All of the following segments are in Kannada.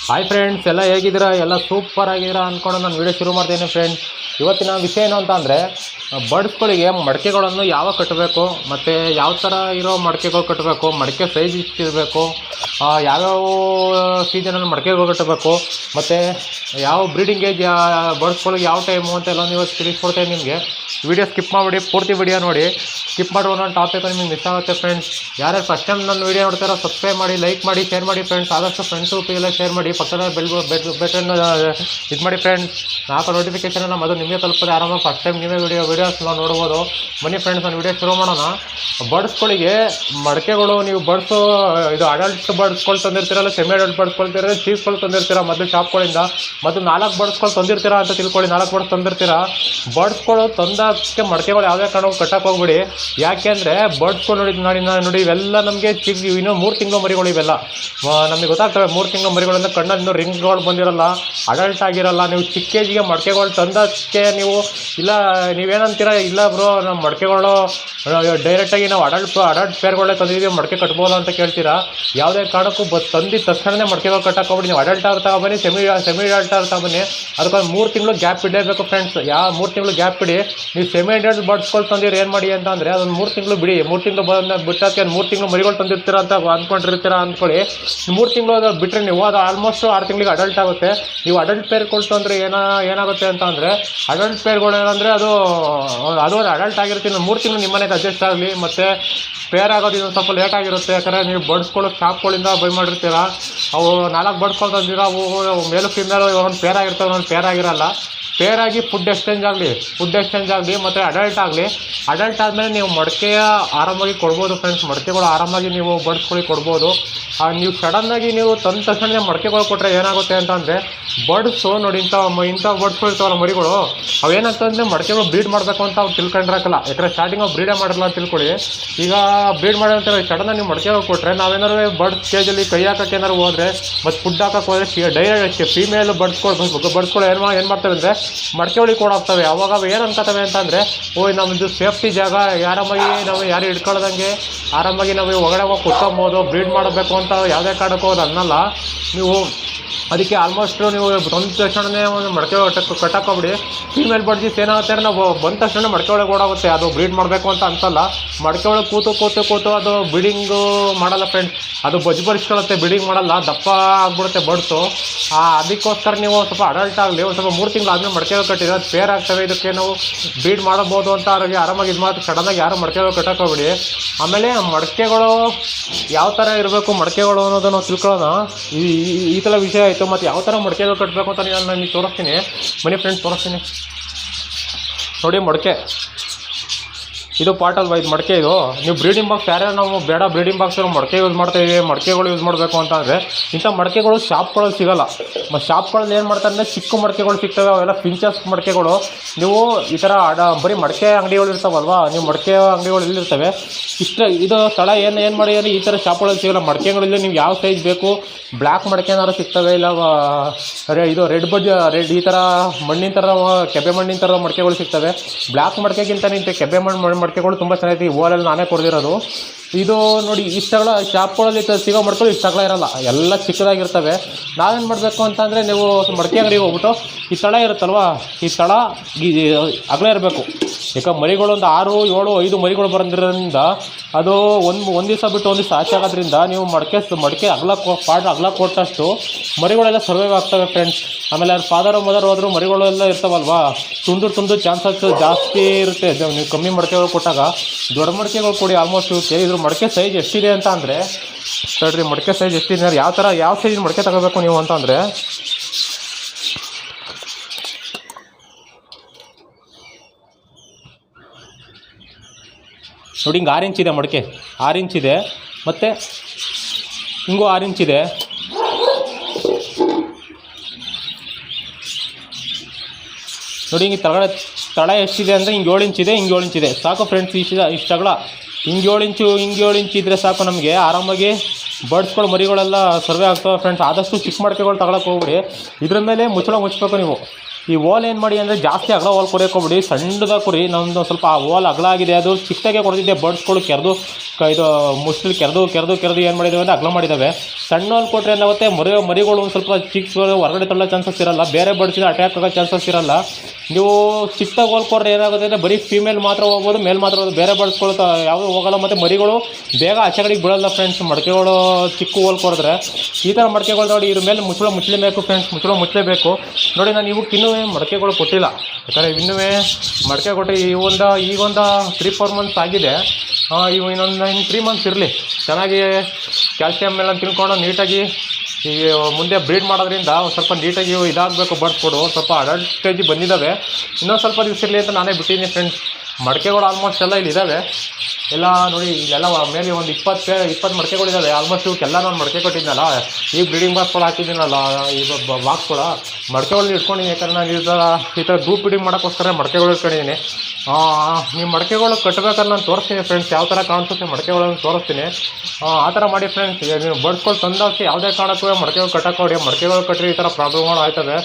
ಹಾಯ್ ಫ್ರೆಂಡ್ಸ್, ಎಲ್ಲ ಹೇಗಿದ್ದೀರಾ? ಎಲ್ಲ ಸೂಪರ್ ಆಗಿದ್ದೀರಾ ಅಂದ್ಕೊಂಡು ನಾನು ವೀಡಿಯೋ ಶುರು ಮಾಡ್ತೇನೆ ಫ್ರೆಂಡ್ಸ್. ಇವತ್ತಿನ ವಿಷಯ ಏನು ಅಂತ ಅಂದರೆ, ಬರ್ಡ್ಸ್ಗಳಿಗೆ ಮಡಿಕೆಗಳನ್ನು ಯಾವಾಗ ಕಟ್ಟಬೇಕು ಮತ್ತು ಯಾವ ಥರ ಇರೋ ಮಡಿಕೆಗಳು ಕಟ್ಟಬೇಕು, ಮಡಿಕೆ ಸೈಜ್ ಇಷ್ಟಿರಬೇಕು, ಯಾವ್ಯಾವ ಸೀಸನಲ್ಲಿ ಮಡಿಕೆಗಳು ಕಟ್ಟಬೇಕು, ಮತ್ತು ಯಾವ ಬ್ರೀಡಿಂಗ್ ಏಜ್ ಬರ್ಡ್ಸ್ಗಳಿಗೆ ಯಾವ ಟೈಮು ಅಂತೆಲ್ಲ ನೀವು ತಿಳಿಸ್ಕೊಡ್ತೇನೆ ನಿಮಗೆ. ವಿಡಿಯೋ ಸ್ಕಿಪ್ ಮಾಡಿಬಿಡಿ, ಪೂರ್ತಿ ವಿಡಿಯೋ ನೋಡಿ. ಸ್ಕಿಪ್ ಮಾಡಿರೋ ನನ್ನ ಟಾಪಿಕ್ ನಿಮಗೆ ಮಿಸ್ ಆಗುತ್ತೆ ಫ್ರೆಂಡ್ಸ್. ಯಾರ್ಯಾರು ಫಸ್ಟ್ ಟೈಮ್ ನನ್ನ ವಿಡಿಯೋ ನೋಡ್ತಾರೋ ಸಬ್ಸ್ಕ್ರೈಬ್ ಮಾಡಿ, ಲೈಕ್ ಮಾಡಿ, ಶೇರ್ ಮಾಡಿ ಫ್ರೆಂಡ್ಸ್. ಆದಷ್ಟು ಫ್ರೆಂಡ್ಸು ಎಲ್ಲ ಶೇರ್ ಮಾಡಿ, ಪಕ್ಕದ ಬೆಟ್ಟನ್ನು ಇದು ಮಾಡಿ ಫ್ರೆಂಡ್ಸ್. ನಾಲ್ಕು ನೋಟಿಫಿಕೇಷನ್ ಅದು ನಿಮಗೆ ತಲುಪದೆ ಆರಾಮಾಗಿ ಫಸ್ಟ್ ಟೈಮ್ ನೀವೇ ವೀಡಿಯೋಸ್ ನೋಡ್ಬೋದು. ಬನ್ನಿ ಫ್ರೆಂಡ್ಸ್, ನಾನು ವಿಡಿಯೋ ಶುರು ಮಾಡೋಣ. ಬರ್ಡ್ಸ್ಗಳಿಗೆ ಮಡಿಕೆಗಳು ನೀವು ಬರ್ಡ್ಸು ಇದು ಅಡಲ್ಟ್ ಬರ್ಡ್ಸ್ಗಳು ತಂದಿರ್ತೀರಲ್ಲ, ಸೆಮಿ ಅಡಲ್ಟ್ ಬರ್ಡ್ಸ್ಕೊಳ್ತೀರ, ಚೀಸ್ಗಳು ತಂದಿರ್ತೀರ ಮೊದಲು ಶಾಪ್ಗಳಿಂದ. ಮತ್ತು 4 ಬರ್ಡ್ಸ್ಗಳು ತಂದಿರ್ತೀರಾ ಅಂತ ತಿಳ್ಕೊಳ್ಳಿ, 4 ಬರ್ಡ್ಸ್ ತಂದಿರ್ತೀರಾ. ಬರ್ಡ್ಸ್ಗಳು ತಂದಕ್ಕೆ ಮಡಿಕೆಗಳು ಯಾವುದೇ ಕಾರಣಕ್ಕೂ ಕಟ್ಟಕ್ಕೆ ಹೋಗ್ಬಿಡಿ. ಯಾಕೆ ಅಂದರೆ ಬರ್ಡ್ಸ್ಗಳು ನೋಡಿ ಇವೆಲ್ಲ ನಮಗೆ ಇನ್ನೂ 3 ತಿಂಗಳು ಮರಿಗಳು. ಇವೆಲ್ಲ ನಮಗೆ ಗೊತ್ತಾಗ್ತವೆ. 3 ತಿಂಗಳು ಮರಿಗಳಿಂದ ಕಣ್ಣಲ್ಲಿ ಇನ್ನೂ ರಿಂಗ್ಗಳು ಬಂದಿರಲ್ಲ, ಅಡಲ್ಟ್ ಆಗಿರಲ್ಲ. ನೀವು ಚಿಕ್ಕ ಏಜಿಗೆ ಮಡಿಕೆಗಳು ತಂದಕ್ಕೆ ನೀವು ಇಲ್ಲ, ನೀವೇನಂತೀರ, ಇಲ್ಲ ಬ್ರೋ ನಮ್ಮ ಮಡಿಕೆಗಳು ಡೈರೆಕ್ಟಾಗಿ ನಾವು ಅಡಲ್ಟ್ ಪೇರ್ಗಳೇ ತಂದಿದ್ದೀವಿ, ಮಡಿಕೆ ಕಟ್ಬೋದು ಅಂತ ಕೇಳ್ತೀರಾ. ಯಾವುದೇ ಕಾರಣಕ್ಕೂ ತಂದಿದ್ದ ತಕ್ಷಣವೇ ಮಡಿಕೆಗಳು ಕಟ್ಟಕ್ಕೆ ಹೋಗ್ಬಿಡಿ. ನೀವು ಅಡಲ್ಟ್ ಆಗಿ ತಗೊಬನ್ನಿ, ಸೆಮಿ ಅಡಲ್ಟ್ ಆಗಿ ತಗೊಬನ್ನಿ. ಅದಕ್ಕೊಂದು 3 ತಿಂಗಳು ಗ್ಯಾಪ್ ಇಡಲೇಬೇಕು ಫ್ರೆಂಡ್ಸ್. 3 ತಿಂಗಳು ಗ್ಯಾಪ್ ಇಡಿ. ನೀವು ಸೆಮಿ ಅಡಲ್ಟ್ ಬರ್ಡ್ಸ್ಗಳು ತಂದಿರಿ ಏನು ಮಾಡಿ ಅಂತ ಅಂದರೆ, ಅದೊಂದು 3 ತಿಂಗಳು ಬಿಡಿ. 3 ತಿಂಗಳು ಬಿಟ್ಟಕ್ಕೆ 3 ತಿಂಗಳು ಮರಿಗಳು ತಂದಿರ್ತೀರ ಅಂತ ಅಂದ್ಕೊಂಡಿರ್ತೀರಾ ಅಂದ್ಕೊಳ್ಳಿ. 3 ತಿಂಗಳು ಬಿಟ್ಟರೆ ನೀವು ಅದು ಆಲ್ಮೋಸ್ಟ್ 6 ತಿಂಗಳಿಗೆ ಅಡಲ್ಟ್ ಆಗುತ್ತೆ. ನೀವು ಅಡಲ್ಟ್ ಪೇರ್ಗಳು ತಂದರೆ ಏನಾಗುತ್ತೆ ಅಂತ ಅಂದರೆ, ಅಡಲ್ಟ್ ಪೇರ್ಗಳು ಏನಂದರೆ ಅದು ಅಡಲ್ಟ್ ಆಗಿರ್ತೀನಿ 3 ತಿಂಗಳು ನಿಮ್ಮ ಮನೆಗೆ ಅಡ್ಜಸ್ಟ್ ಆಗಲಿ. ಮತ್ತು ಪೇರ್ ಆಗೋದು ಇನ್ನೊಂದು ಸ್ವಲ್ಪ ಲೇಟ್ ಆಗಿರುತ್ತೆ. ಯಾಕಂದರೆ ನೀವು ಬರ್ಡ್ಸ್ಗಳು ಶಾಪ್ಗಳಿಂದ ಬೈ ಮಾಡಿರ್ತೀರ. ಅವು 4 ಬರ್ಡ್ಸ್ಗಳು ತಂದಿರ, ಅವು ಮೇಲು ಫೀಮೇಲು ಒಂದು ಪೇರ್ ಆಗಿರ್ತವೆ, ಒಂದು ಪೇರ್ ಆಗಿರಲ್ಲ. ಪೇರಾಗಿ ಫುಡ್ ಎಕ್ಸ್ಚೇಂಜ್ ಆಗಲಿ ಮತ್ತು ಅಡಲ್ಟ್ ಆದಮೇಲೆ ನೀವು ಮಡಿಕೆಯ ಆರಾಮಾಗಿ ಕೊಡ್ಬೋದು ಫ್ರೆಂಡ್ಸ್. ಮಡಿಕೆಗಳು ಆರಾಮಾಗಿ ನೀವು ಬರ್ಡ್ಸ್ಗಳಿಗೆ ಕೊಡ್ಬೋದು. ನೀವು ಸಡನ್ನಾಗಿ ನೀವು ತಂದ ತಕ್ಷಣ ಮಡಿಕೆಗಳು ಕೊಟ್ಟರೆ ಏನಾಗುತ್ತೆ ಅಂತಂದರೆ, ಬರ್ಡ್ಸು ನೋಡಿ ಇಂಥ ಬರ್ಡ್ಸ್ಗಳು ಇರ್ತಾವಲ್ಲ ಮರಿಗಳು, ಅವೇನಾಗ್ತಂದರೆ ಮಡಿಕೆಗಳು ಬ್ರೀಡ್ ಮಾಡಬೇಕು ಅಂತ ಅವ್ರು ತಿಳ್ಕೊಂಡಿರಕ್ಕಲ್ಲ. ಯಾಕಂದರೆ ಸ್ಟಾರ್ಟಿಂಗ್ ಅವ್ರು ಬ್ರೀಡೇ ಮಾಡಿರಲ್ಲ ಅಂತ ತಿಳ್ಕೊಳ್ಳಿ. ಈಗ ಬ್ರೀಡ್ ಮಾಡೋಂಥ ಸಡನ್ನಾಗಿ ನೀವು ಮಡಿಕೆಗಳು ಕೊಟ್ಟರೆ, ನಾವೇನಾದ್ರು ಬರ್ಡ್ಸ್ ಕೇಜಲ್ಲಿ ಕೈ ಹಾಕೋಕ್ಕೆ ಏನಾದ್ರು ಹೋದರೆ ಮತ್ತು ಫುಡ್ ಹಾಕೋಕ್ಕೆ ಹೋದರೆ ಡೈರೆಕ್ಟ್ ಫೀಮೇಲ್ ಬರ್ಡ್ಸ್ಗಳು ಏನು ಮಾಡ್ತವೆ ಅಂದರೆ ಮಡಿಕೆ ಒಳಗೆ ಕೊಡಾಗ್ತವೆ. ಅವಾಗ ಅವು ಏನು ಅನ್ಕೋತವೆ ಅಂತಂದರೆ, ನಮ್ಮದು ಸೇಫ್ಟಿ ಜಾಗ, ಆರಾಮಾಗಿ ನಾವು ಯಾರು ಹಿಡ್ಕೊಳ್ಳೋದಂಗೆ ಆರಾಮಾಗಿ ನಾವು ಒಳಗಡೆ ಹೋಗಿ ಕುತ್ಕೊಬೋದು, ಬ್ರೀಡ್ ಮಾಡಬೇಕು ಅಂತ ಯಾವುದೇ ಕಾರಣಕ್ಕೂ ಅದು ಅನ್ನಲ್ಲ. ನೀವು ಅದಕ್ಕೆ ಆಲ್ಮೋಸ್ಟ್ ನೀವು ಬಂದ ತಕ್ಷಣವೇ ಒಂದು ಮಡಿಕೆ ಕಟ್ಟಕ್ಕೋಗ್ಬಿಡಿ. ಫೀಮೇಲ್ ಬರ್ಡ್ಸ್ ಏನಾಗುತ್ತೆ ಅಂದರೆ, ನಾವು ಬಂದ ತಕ್ಷಣ ಮಡಿಕೆ ಒಳಗೆ ಓಡಾಗುತ್ತೆ. ಅದು ಬ್ರೀಡ್ ಮಾಡಬೇಕು ಅಂತ ಅನ್ಸಲ್ಲ. ಮಡಿಕೆ ಒಳಗೆ ಕೂತು ಅದು ಬ್ರೀಡಿಂಗು ಮಾಡಲ್ಲ ಫ್ರೆಂಡ್ಸ್. ಅದು ಬರಿಸ್ಕೊಳ್ಳುತ್ತೆ, ಬ್ರೀಡಿಂಗ್ ಮಾಡಲ್ಲ, ದಪ್ಪ ಆಗ್ಬಿಡುತ್ತೆ ಬರ್ಡ್ಸು. ಅದಕ್ಕೋಸ್ಕರ ನೀವು ಸ್ವಲ್ಪ ಅಡಲ್ಟ್ ಆಗಲಿ, ಒಂದು ಸ್ವಲ್ಪ 3 ತಿಂಗಳು ಆದಮೇಲೆ ಮಡಿಕೆಗಳು ಕಟ್ಟಿದ್ರೆ ಅದು ಪೇರ್ ಆಗ್ತವೆ. ಇದಕ್ಕೆ ನಾವು ಬ್ರೀಡ್ ಮಾಡಬಹುದು ಅಂತ ಅವ್ರಿಗೆ ಆರಾಮಾಗಿ ಇದು ಮಾಡಿ ಸಡನ್ನಾಗಿ ಯಾರು ಮಡಿಕೆಗಳು ಕಟ್ಟಕ್ಕೋಗ್ಬಿಡಿ. ಆಮೇಲೆ ಮಡಿಕೆಗಳು ಯಾವ ಥರ ಇರಬೇಕು ಮಡಿಕೆಗಳು ಅನ್ನೋದು ನಾವು ತಿಳ್ಕೊಳ್ಳೋಣ. ಈ ಥರ ವಿಷಯ ಆಯಿತು. ಮತ್ತು ಯಾವ ಥರ ಮಡಿಕೆಗಳು ಕಟ್ಟಬೇಕು ಅಂತ ನಾನು ನಿಮಗೆ ತೋರಿಸ್ತೀನಿ. ಮನಿ ಫ್ರೆಂಡ್ಸ್ ತೋರಿಸ್ತೀನಿ ನೋಡಿ. ಮಡಿಕೆ ಇದು ಪಾರ್ಟ್ ಅಲ್ವಾ, ಇದು ಮಡಿಕೆ. ಇದು ನೀವು ಬ್ರೀಡಿಂಗ್ ಬಾಕ್ಸ್ ಯಾರ್ಯಾರು ನಾವು ಬೇಡ ಬ್ರೀಡಿಂಗ್ ಬಾಕ್ಸ್ ಮಡಿಕೆ ಯೂಸ್ ಮಾಡ್ತಾಯಿದ್ದೀವಿ, ಮಡಿಕೆಗಳು ಯೂಸ್ ಮಾಡಬೇಕು ಅಂತ ಅಂದರೆ, ಇಂಥ ಮಡಿಕೆಗಳು ಶಾಪ್ಗಳಲ್ಲಿ ಸಿಗೋಲ್ಲ. ಮತ್ತು ಶಾಪ್ಗಳಲ್ಲಿ ಏನು ಮಾಡ್ತಾರೆ ಅಂದರೆ, ಚಿಕ್ಕ ಮಡಿಕೆಗಳು ಸಿಗ್ತವೆ, ಅವೆಲ್ಲ ಪಿಂಚಸ್ ಮಡಿಕೆಗಳು. ನೀವು ಈ ಥರ ಬರೀ ಮಡಿಕೆ ಅಂಗಡಿಗಳು ಇರ್ತಾವಲ್ವಾ, ನೀವು ಮಡಿಕೆ ಅಂಗಡಿಗಳು ಇಲ್ಲಿರ್ತವೆ. ಇದು ಸ್ಥಳ ಏನು ಮಾಡಿ ಅಂದರೆ, ಈ ಥರ ಶಾಪ್ಗಳಲ್ಲಿ ಸಿಗೋಲ್ಲ ಮಡಿಕೆಗಳಲ್ಲಿ. ನೀವು ಯಾವ ಸೈಜ್ ಬೇಕು, ಬ್ಲ್ಯಾಕ್ ಮಡಿಕೆ ಏನಾದ್ರು ಸಿಗ್ತವೆ, ಇಲ್ಲ ಇದು ರೆಡ್ ಈ ಥರ ಮಣ್ಣಿನ ಥರ, ಕೆಬ್ಬೆ ಮಣ್ಣಿನ ಥರ ಮಡಿಕೆಗಳು ಸಿಗ್ತವೆ. ಬ್ಲ್ಯಾಕ್ ಮಡಿಕೆಗಿಂತ ನಿಂತೆ ಕೆಬ್ಬೆ ಮಡಿಕೆಗಳು ತುಂಬ ಚೆನ್ನಾಗಿದೆ. ಓಲಲ್ಲಿ ನಾನೇ ಕೊಡ್ದಿರೋದು. ಇದು ನೋಡಿ, ಇಷ್ಟಗಳ ಶಾಪ್ಗಳಲ್ಲಿ ಸಿಗೋ ಮಡಿಕೆಗಳು ಇಷ್ಟಗಳ ಇರೋಲ್ಲ, ಎಲ್ಲ ಚಿಕ್ಕದಾಗಿರ್ತವೆ. ನಾವೇನು ಮಾಡಬೇಕು ಅಂತಂದರೆ, ನೀವು ಮಡಿಕೆ ಅಂಗಡಿಗೆ ಹೋಗ್ಬಿಟ್ಟು ಈ ಸ್ಥಳ ಇರುತ್ತಲ್ವ, ಈ ಸ್ಥಳ ಅಗಲ ಇರಬೇಕು. ಯಾಕೆ ಮರಿಗಳು ಒಂದು 6, 7, 5 ಮರಿಗಳು ಬಂದಿರೋದ್ರಿಂದ ಅದು ಒಂದು ದಿವಸ ಬಿಟ್ಟು ಒಂದು ದಿವಸ ಆಚೆ ಆಗೋದ್ರಿಂದ, ನೀವು ಮಡಿಕೆ ಅಗಲ ಕೊಟ್ಟಷ್ಟು ಮರಿಗಳೆಲ್ಲ ಸರ್ವೈವ್ ಆಗ್ತವೆ ಫ್ರೆಂಡ್ಸ್. ಆಮೇಲೆ ಅದು ಫಾದರ್ ಮದರ್ ಹೋದರೂ ಮರಿಗಳೆಲ್ಲ ಇರ್ತಾವಲ್ವಾ, ತುಂಡು ಚಾನ್ಸಸ್ ಜಾಸ್ತಿ ಇರುತ್ತೆ. ನೀವು ಕಮ್ಮಿ ಮಡಿಕೆಗಳು ಕೊಟ್ಟಾಗ ದೊಡ್ಡ ಮಡಿಕೆಗಳು ಕೊಡಿ. ಆಲ್ಮೋಸ್ಟ್ ಇದ್ರ ಮಡಿಕೆ ಸೈಜ್ ಎಷ್ಟಿದೆ ಅಂತ ಅಂದರೆ, ತಡ್ರಿ ಮಡಿಕೆ ಸೈಜ್ ಎಷ್ಟಿದೆ ಅಂದರೆ, ಯಾವ ಸೈಜ್ ಮಡಿಕೆ ತಗೋಬೇಕು ನೀವು ಅಂತ ಅಂದರೆ, ನೋಡಿ ಹಿಂಗೆ 6 ಇಂಚಿದೆ ಮಡಿಕೆ, 6 ಇಂಚಿದೆ. ಮತ್ತು ಹಿಂಗೂ 6 ಇಂಚಿದೆ. ನೋಡಿ ಹಿಂಗೆ ತಳ ಎಷ್ಟಿದೆ ಅಂದರೆ, ಹಿಂಗೆ 7 ಇಂಚಿದೆ, ಹಿಂಗೆ 7 ಇಂಚಿದೆ. ಸಾಕು ಫ್ರೆಂಡ್ಸ್. ಇಷ್ಟಗಳ ಹಿಂಗೆ 7 ಇಂಚು ಇದ್ದರೆ ಸಾಕು ನಮಗೆ. ಆರಾಮಾಗಿ ಬರ್ಡ್ಸ್ಗಳು ಮರಿಗಳೆಲ್ಲ ಸರ್ವೆ ಆಗ್ತವೆ ಫ್ರೆಂಡ್ಸ್. ಆದಷ್ಟು ಚಿಕ್ಕ ಮಡಿಕೆಗಳು ತಗೊಳಕ್ಕೆ ಹೋಗ್ಬಿಡಿ. ಇದ್ರ ಮೇಲೆ ಮುಚ್ಚಬೇಕು ನೀವು. ಈ ಓಲ್ ಏನು ಮಾಡಿ ಅಂದರೆ ಜಾಸ್ತಿ ಅಗಲ ಓಲ್ ಕೊಡೋಕೋಗ್ಬಿಡಿ, ಸಣ್ಣದಾಗಿ ಕೊಡಿ. ನಮ್ಮದು ಸ್ವಲ್ಪ ಆ ಓಲ್ ಅಗಲ ಆಗಿದೆ, ಅದು ಚಿಕ್ಕದಾಗೆ ಕೊಡ್ತಿದ್ದೆ. ಬರ್ಡ್ಸ್ಗಳು ಕೆರೆದು ಇದು ಮುಸ್ಲಿ ಕೆರೆದು ಏನು ಮಾಡಿದ್ದಾವೆ ಅಂದರೆ ಅಗಲ ಮಾಡಿದ್ದಾವೆ. ಸಣ್ಣ ಓಲ್ ಕೊಟ್ಟರೆ ಏನಾಗುತ್ತೆ, ಮರಿಗಳು ಒಂದು ಸ್ವಲ್ಪ ಚಿಕ್ಕ ಹೊರಗಡೆ ತಳ್ಳೋ ಚಾನ್ಸಸ್ ಇರಲ್ಲ, ಬೇರೆ ಬರ್ಡ್ಸಿಗೆ ಅಟ್ಯಾಕ್ ಆಗೋ ಚಾನ್ಸಸ್ ಇರಲ್ಲ. ನೀವು ಚಿಕ್ಕದಾಗಿ ಓಲ್ ಕೊಟ್ಟರೆ ಏನಾಗುತ್ತೆ ಅಂದರೆ ಬರೀ ಫೀಮೇಲ್ ಮಾತ್ರ ಹೋಗ್ಬೋದು, ಮೇಲ್ ಮಾತ್ರ ಹೋಗೋದು, ಬೇರೆ ಬರ್ಡ್ಸ್ಗಳು ಯಾವುದೂ ಹೋಗಲ್ಲ. ಮತ್ತು ಮರಿಗಳು ಬೇಗ ಆಚೆ ಕಡೆಗೆ ಬೀಳಲ್ಲ ಫ್ರೆಂಡ್ಸ್. ಮಡಕೆಗಳು ಚಿಕ್ಕ ಓಲ್ ಕೊಡಿದ್ರೆ ಈ ಥರ ಮಡಕೆಗಳು ನೋಡಿ, ಇದ್ರ ಮೇಲೆ ಮುಚ್ಚಲೇಬೇಕು ಫ್ರೆಂಡ್ಸ್, ಮುಚ್ಚಲೇಬೇಕು. ನೋಡಿ ನಾನು ಇವಕ್ಕಿನ್ನೂ ಮಡಕೆಗಳು ಕೊಟ್ಟಿಲ್ಲ, ಯಾಕಂದರೆ ಇನ್ನೂ ಮಡಕೆ ಕೊಟ್ಟರೆ ಈಗೊಂದು 3-4 ಮಂತ್ಸ್ ಆಗಿದೆ. ಇವು ಇನ್ನೊಂದು 3 ಮಂತ್ಸ್ ಇರಲಿ, ಚೆನ್ನಾಗಿ ಕ್ಯಾಲ್ಸಿಯಮ್ ಎಲ್ಲ ತಿಳ್ಕೊಂಡು ನೀಟಾಗಿ ಈ ಮುಂದೆ ಬ್ರೀಡ್ ಮಾಡೋದ್ರಿಂದ ಒಂದು ಸ್ವಲ್ಪ ನೀಟಾಗಿ ಇದಾಗಬೇಕು. ಬರ್ಡ್ಸ್ಗಳು ಸ್ವಲ್ಪ ಅಡಲ್ಟ್ ಸ್ಟೇಜಿಗೆ ಬಂದಿದ್ದಾವೆ, ಇನ್ನೊಂದು ಸ್ವಲ್ಪ ದಿವಸ ಇರಲಿ ಅಂತ ನಾನೇ ಬಿಟ್ಟಿದ್ದೀನಿ ಫ್ರೆಂಡ್ಸ್. ಮಡಕೆಗಳು ಆಲ್ಮೋಸ್ಟ್ ಎಲ್ಲ ಇಲ್ಲಿ ಇದ್ದಾವೆ ಎಲ್ಲ ನೋಡಿ. ಇಲ್ಲೆಲ್ಲ ಮೇಲೆ ಒಂದು 20 ಮಡಕೆಗಳಿದ್ದಾವೆ ಆಲ್ಮೋಸ್ಟ್. ಇವಕ್ಕೆಲ್ಲ ನಾನು ಮಡಕೆ ಕೊಟ್ಟಿದ್ದೀನಲ್ಲ, ಈ ಬ್ರೀಡಿಂಗ್ ಬಾಕ್ಸ್ಗಳು ಹಾಕಿದ್ದೀನಲ್ಲ, ಈ ಬಾಕ್ಸ್ಗಳ ಮಡಕೆಗಳನ್ನ ಇಟ್ಕೊಂಡಿದ್ದೀನಿ. ಯಾಕಂದರೆ ನಾನು ಈ ಥರ ಗ್ರೂಪ್ ಬ್ರೀಡಿಂಗ್ ಮಾಡೋಕ್ಕೋಸ್ಕರ ಮಡಕೆಗಳು ಇಟ್ಕೊಂಡಿದ್ದೀನಿ. ನೀವು ಮಡಕೆಗಳು ಕಟ್ಟಬೇಕಾದ್ರೆ ನಾನು ತೋರಿಸ್ತೀನಿ ಫ್ರೆಂಡ್ಸ್, ಯಾವ ಥರ ಕಾಣಿಸುತ್ತೆ ಮಡಕೆಗಳನ್ನು ತೋರಿಸ್ತೀನಿ. ಆ ಥರ ಮಾಡಿ ಫ್ರೆಂಡ್ಸ್. ನೀವು ಬರ್ಡ್ಸ್ಗಳು ತಂದಾಕಿ ಯಾವುದೇ ಕಾರಣಕ್ಕೂ ಮಡಕೆಗಳು ಕಟ್ಟೋಕೆ ಮಡಕೆಗಳು ಕಟ್ಟರೆ ಈ ಥರ ಪ್ರಾಬ್ಲಮ್ಗಳು ಆಯ್ತವೆ.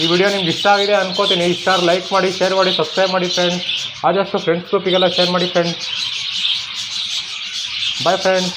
ಈ ವಿಡಿಯೋ ನಿಮ್ಗೆ ಇಷ್ಟ ಆಗಿದೆ ಅನ್ಕೋತೀನಿ. ಇಷ್ಟ ಲೈಕ್ ಮಾಡಿ, ಶೇರ್ ಮಾಡಿ, ಸಬ್ಸ್ಕ್ರೈಬ್ ಮಾಡಿ ಫ್ರೆಂಡ್ಸ್. ಆದಷ್ಟು ಫ್ರೆಂಡ್ಸ್ ಗ್ರೂಪಿಗೆಲ್ಲ ಶೇರ್ ಮಾಡಿ ಫ್ರೆಂಡ್ಸ್. Bye friends.